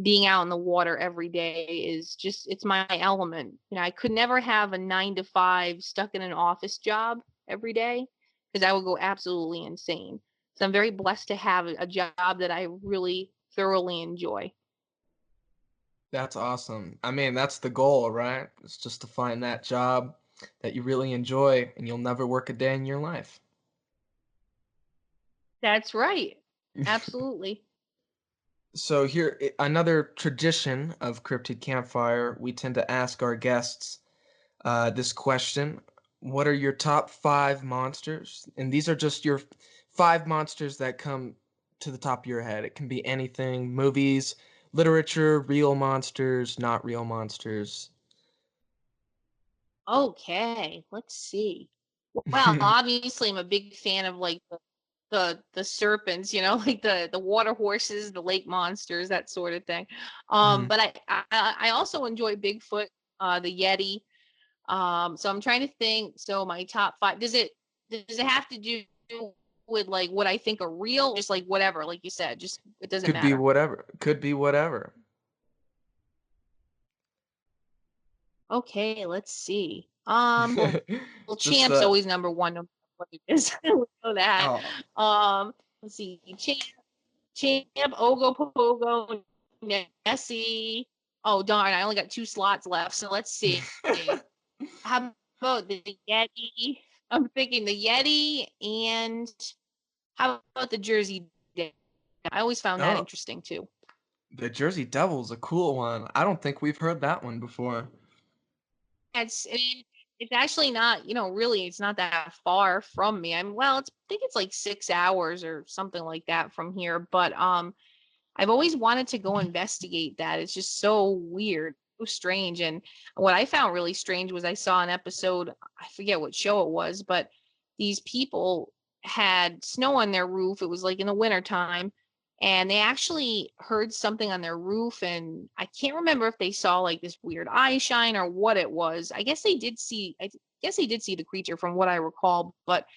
being out in the water every day is just, it's my element. I could never have a 9 to 5 stuck in an office job every day because I would go absolutely insane. So I'm very blessed to have a job that I really thoroughly enjoy. That's awesome. I mean, that's the goal, right? It's just to find that job that you really enjoy and you'll never work a day in your life. That's right. Absolutely. So here, another tradition of Cryptid Campfire, we tend to ask our guests this question. What are your top 5 monsters? And these are just your 5 monsters that come to the top of your head. It can be anything, movies, literature, real monsters, not real monsters. Okay, let's see. Well, obviously I'm a big fan of like the serpents, like the water horses, the lake monsters, that sort of thing. Mhm. But I also enjoy Bigfoot, the Yeti. So I'm trying to think. So my top 5, does it have to do with like what I think are real, just like whatever, like you said, just it doesn't Could be matter. whatever. Could be whatever. Okay, let's see. Well, Just Champ's always number one, no matter what it is. We know that. oh, Let's see. Champ, Ogo Pogo, Nessie. Oh darn, I only got 2 slots left. So let's see. How about the Yeti? I'm thinking the Yeti, and how about the Jersey Devil? I always found that oh, interesting too. the Jersey Devil's a cool one. I don't think we've heard that one before. I mean, it's actually not, really, it's not that far from me. I think it's like 6 hours or something like that from here. But I've always wanted to go investigate that. It's just so weird, so strange. And what I found really strange was I saw an episode, I forget what show it was, but these people had snow on their roof. It was like in the wintertime. And they actually heard something on their roof. And I can't remember if they saw like this weird eye shine or what it was. I guess they did see the creature from what I recall. But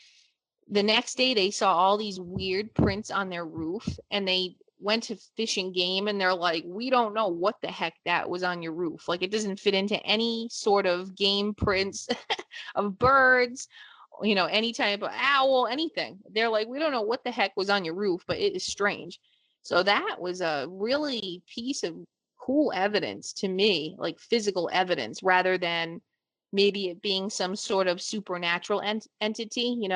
the next day they saw all these weird prints on their roof, and they went to Fish and Game and they're like, we don't know what the heck that was on your roof. Like it doesn't fit into any sort of game prints of birds, any type of owl, anything. They're like, we don't know what the heck was on your roof, but it is strange. So that was a really piece of cool evidence to me, like physical evidence, rather than maybe it being some sort of supernatural entity.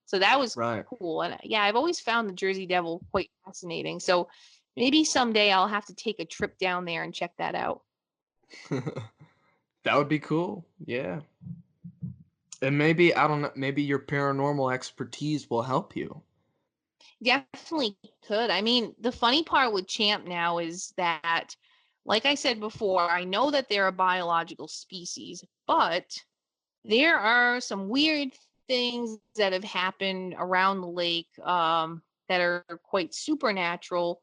So that was Right. cool. And yeah, I've always found the Jersey Devil quite fascinating. So maybe someday I'll have to take a trip down there and check that out. That would be cool. Yeah. And maybe, I don't know, maybe your paranormal expertise will help you. Definitely could. I mean, the funny part with Champ now is that, like I said before, I know that they're a biological species, but there are some weird things that have happened around the lake that are quite supernatural.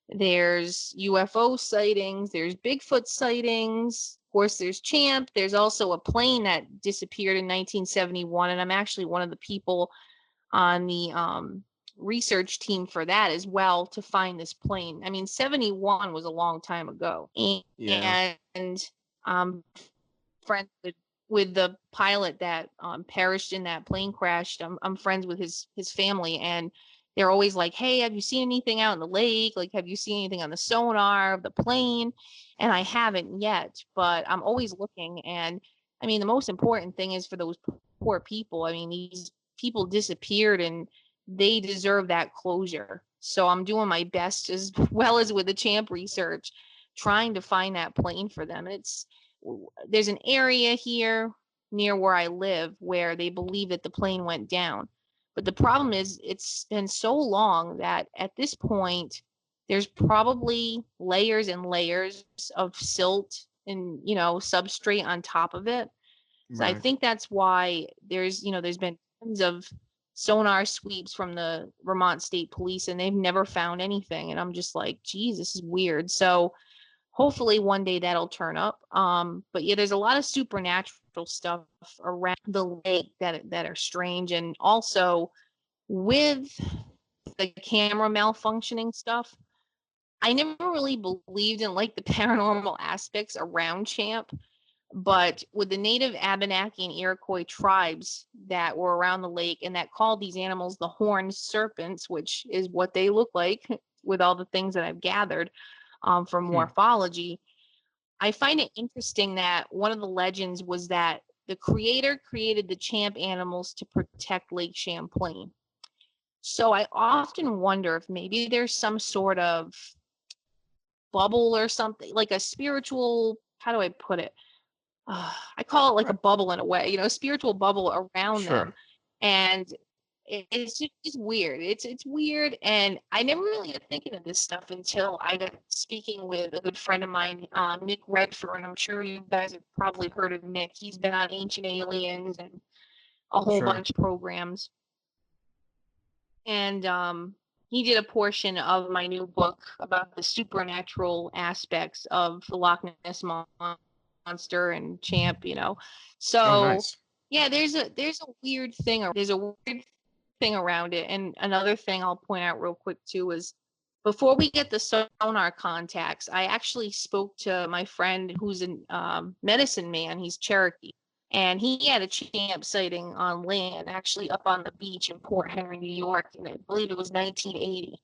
There's UFO sightings, there's Bigfoot sightings. Of course, there's Champ. There's also a plane that disappeared in 1971, and I'm actually one of the people on the research team for that as well to find this plane. I mean, 71 was a long time ago, Yeah. and friends with the pilot that perished in that plane crash. I'm friends with his family, and they're always like, hey, have you seen anything out in the lake? Like, have you seen anything on the sonar of the plane? And I haven't yet, but I'm always looking. And I mean, the most important thing is for those poor people. I mean, these people disappeared, and they deserve that closure. So I'm doing my best, as well as with the Champ research, trying to find that plane for them. There's an area here near where I live where they believe that the plane went down. But the problem is it's been so long that at this point there's probably layers and layers of silt and substrate on top of it. So I Right. think that's why there's been tons of sonar sweeps from the Vermont State Police, and they've never found anything. And I'm just like, geez, this is weird. So hopefully one day that'll turn up. But yeah, there's a lot of supernatural stuff around the lake that are strange. And also with the camera malfunctioning stuff, I never really believed in like the paranormal aspects around Champ. But with the native Abenaki and Iroquois tribes that were around the lake and that called these animals the horned serpents, which is what they look like with all the things that I've gathered from morphology, I find it interesting that one of the legends was that the creator created the Champ animals to protect Lake Champlain. So I often wonder if maybe there's some sort of bubble or something, like a spiritual, how do I put it? I call it like a bubble in a way, you know, a spiritual bubble around them. And it's just weird. It's weird. And I never really got thinking of this stuff until I got speaking with a good friend of mine, Nick Redford. I'm sure you guys have probably heard of Nick. He's been on Ancient Aliens and a whole bunch of programs. And he did a portion of my new book about the supernatural aspects of the Loch Ness Monster and Champ, you know. So yeah, there's a weird thing around it. And another thing I'll point out real quick too is before we get the sonar contacts, I actually spoke to my friend who's a medicine man. He's Cherokee, and he had a Champ sighting on land, actually up on the beach in Port Henry, New York, and I believe it was 1980.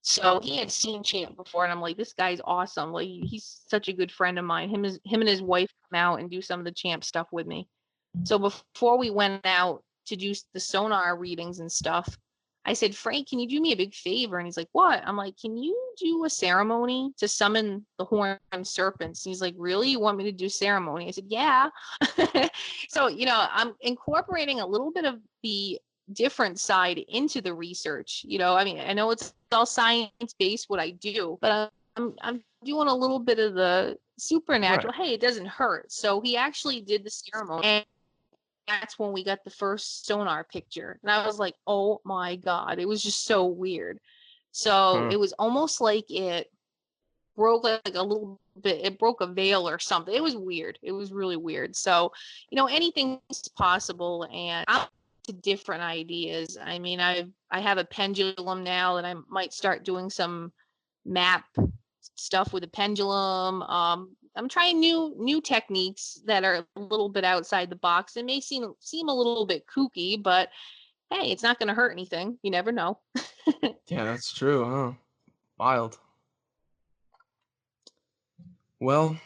So he had seen Champ before, and I'm like, this guy's awesome. Like, he's such a good friend of mine. Him and his wife come out and do some of the Champ stuff with me. So before we went out to do the sonar readings and stuff, I said, Frank, can you do me a big favor? And he's like, what? I'm like, can you do a ceremony to summon the horned serpents? And he's like, really? You want me to do ceremony? I said, yeah. So, you know, I'm incorporating a little bit of the different side into the research. You know, I mean, I know it's all science-based what I do, but I'm doing a little bit of the supernatural. Hey, it doesn't hurt. So he actually did the ceremony, and that's when we got the first sonar picture. And I was like, oh my God, it was just so weird. So it was almost like it broke like a little bit, it broke a veil or something. It was weird. It was really weird. So, you know, anything's possible, and I'm to different ideas. I mean, I have a pendulum now, and I might start doing some map stuff with a pendulum. I'm trying new techniques that are a little bit outside the box. It may seem a little bit kooky, but hey, it's not going to hurt anything. You never know. Yeah, that's true, huh? Wild. Well,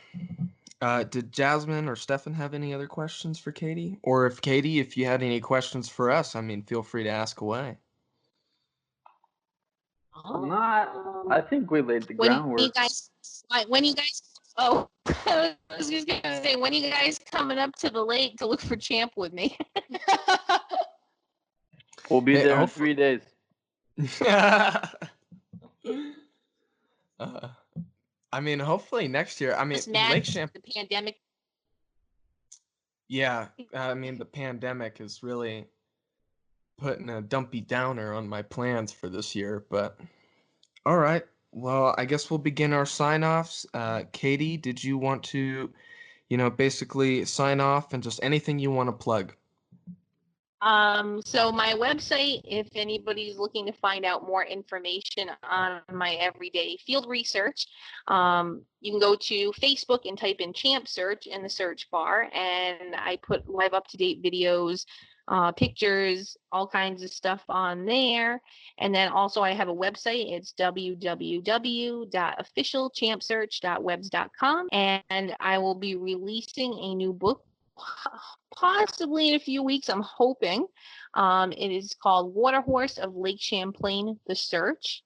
did Jasmine or Stefan have any other questions for Katy? Or if Katy, if you had any questions for us, I mean, feel free to ask away. I think we laid the groundwork. When you guys, oh, I was just going to say, when you guys coming up to the lake to look for Champ with me? We'll be there in 3 days. I mean, hopefully next year. I mean, Lake Champ. The pandemic. Yeah, I mean, the pandemic is really putting a dumpy downer on my plans for this year. But all right, well, I guess we'll begin our sign-offs. Katy, did you want to, you know, basically sign off and just anything you want to plug? So my website, if anybody's looking to find out more information on my everyday field research, you can go to Facebook and type in Champ Search in the search bar, and I put live up-to-date videos, pictures, all kinds of stuff on there. And then also I have a website. It's www.officialchampsearch.webs.com, and I will be releasing a new book possibly in a few weeks, I'm hoping. It is called Water Horse of Lake Champlain, The Search.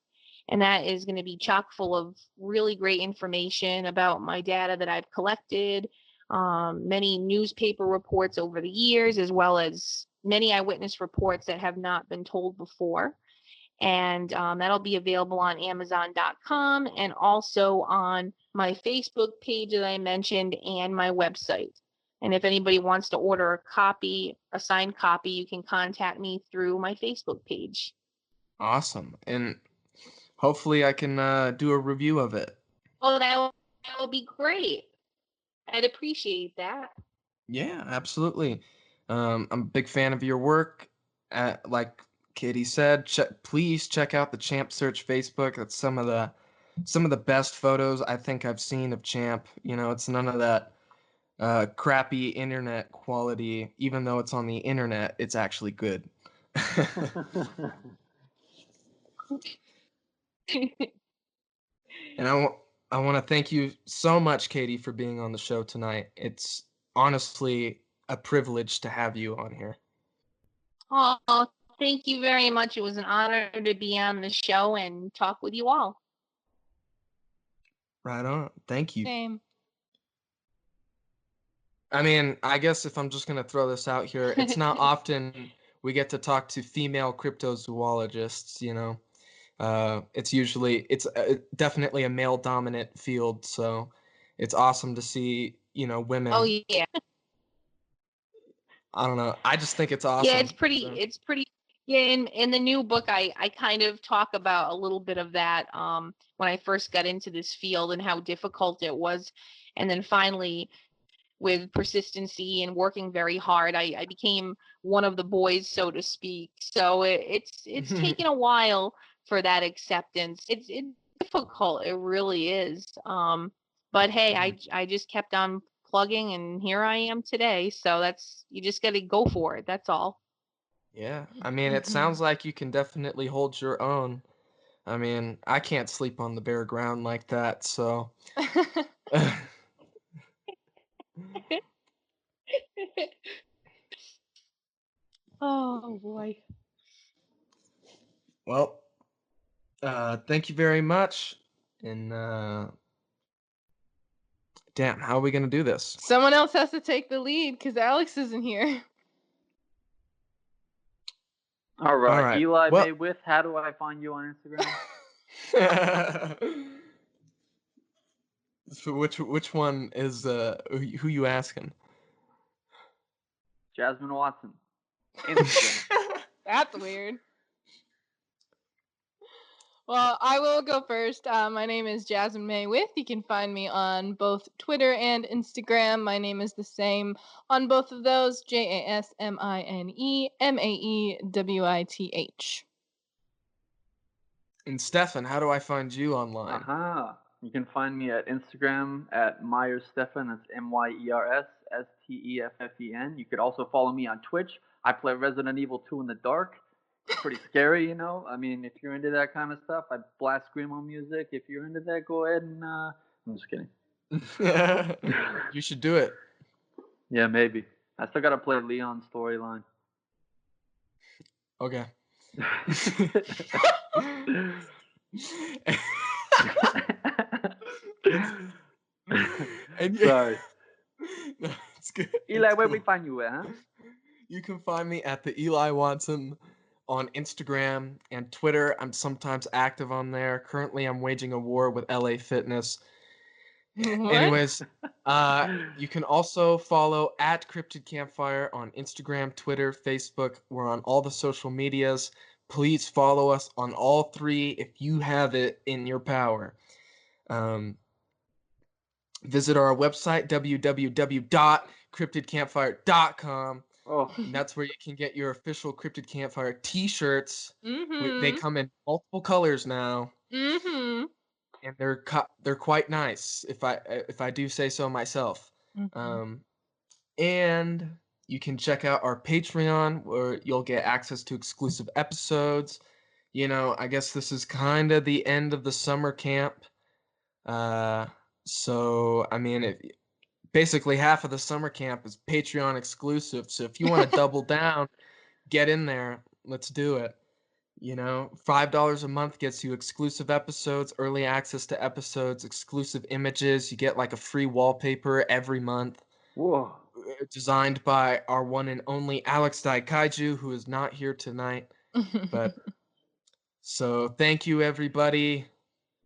And that is going to be chock full of really great information about my data that I've collected, many newspaper reports over the years, as well as many eyewitness reports that have not been told before. And that'll be available on Amazon.com and also on my Facebook page that I mentioned and my website. And if anybody wants to order a copy, a signed copy, you can contact me through my Facebook page. Awesome. And hopefully I can do a review of it. Oh, that will be great. I'd appreciate that. Yeah, absolutely. I'm a big fan of your work. Like Katie said, please check out the Champ Search Facebook. That's some of the best photos I think I've seen of Champ. You know, it's none of that crappy internet quality. Even though it's on the internet, it's actually good. And I want to thank you so much, Katie, for being on the show tonight. It's honestly a privilege to have you on here. Oh, thank you very much. It was an honor to be on the show and talk with you all. Right on. Thank you. Same. I mean, I guess if I'm just going to throw this out here, it's not often we get to talk to female cryptozoologists, you know. It's definitely a male dominant field, so it's awesome to see, you know, women. Oh yeah. I don't know. I just think it's awesome. Yeah, it's pretty. Yeah, in the new book, I kind of talk about a little bit of that when I first got into this field and how difficult it was, and then finally, with persistency and working very hard, I became one of the boys, so to speak. So it's taken a while for that acceptance. It's difficult. It really is. But hey, I just kept on plugging, and here I am today. So you just got to go for it. That's all. Yeah, I mean, it sounds like you can definitely hold your own. I mean, I can't sleep on the bare ground like that, so. Oh boy. Well, thank you very much. And damn, how are we gonna do this? Someone else has to take the lead because Alex isn't here. All right. All right. Eli Well- May with, how do I find you on Instagram? So which one is who you asking? Jasmine Watson. Instagram. That's weird. Well, I will go first. My name is Jasmine May with. You can find me on both Twitter and Instagram. My name is the same on both of those. JASMINEMAEWITH. And Stefan, how do I find you online? Aha. You can find me at Instagram at Myers Stefan. That's MYERSSTEFFEN. You could also follow me on Twitch. I play Resident Evil 2 in the dark. It's pretty scary, you know. I mean, if you're into that kind of stuff, I blast screamo music. If you're into that, go ahead and I'm just kidding. You should do it. Yeah, maybe. I still gotta play Leon's storyline. Okay. Sorry. No, it's good. Eli, It's where cool. we find you at, huh? You can find me at the Eli Watson on Instagram and Twitter. I'm sometimes active on there. Currently, I'm waging a war with LA Fitness. What? Anyways, you can also follow at Cryptid Campfire on Instagram, Twitter, Facebook. We're on all the social medias. Please follow us on all three if you have it in your power. Visit our website, www.cryptidcampfire.com. Oh, And that's where you can get your official Cryptid Campfire t-shirts. Mm-hmm. They come in multiple colors now. Mm-hmm. And they're quite nice, if I do say so myself. Mm-hmm. And you can check out our Patreon, where you'll get access to exclusive episodes. You know, I guess this is kind of the end of the summer camp. So I mean, basically half of the summer camp is Patreon exclusive. So if you want to double down, get in there. Let's do it. You know, $5 a month gets you exclusive episodes, early access to episodes, exclusive images. You get like a free wallpaper every month. whoa. Designed by our one and only Alex Daikaiju, who is not here tonight. But so thank you, everybody.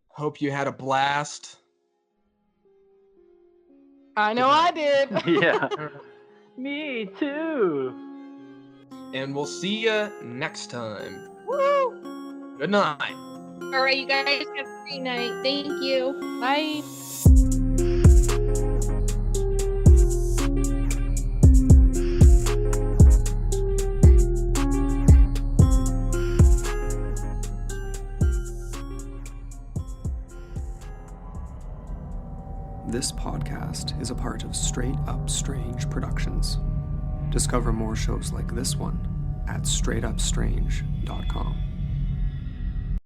Hope you had a blast. I know I did. Yeah. Me too. And we'll see you next time. Woo! Good night. All right, you guys have a great night. Thank you. Bye. This podcast is a part of Straight Up Strange Productions. Discover more shows like this one at straightupstrange.com.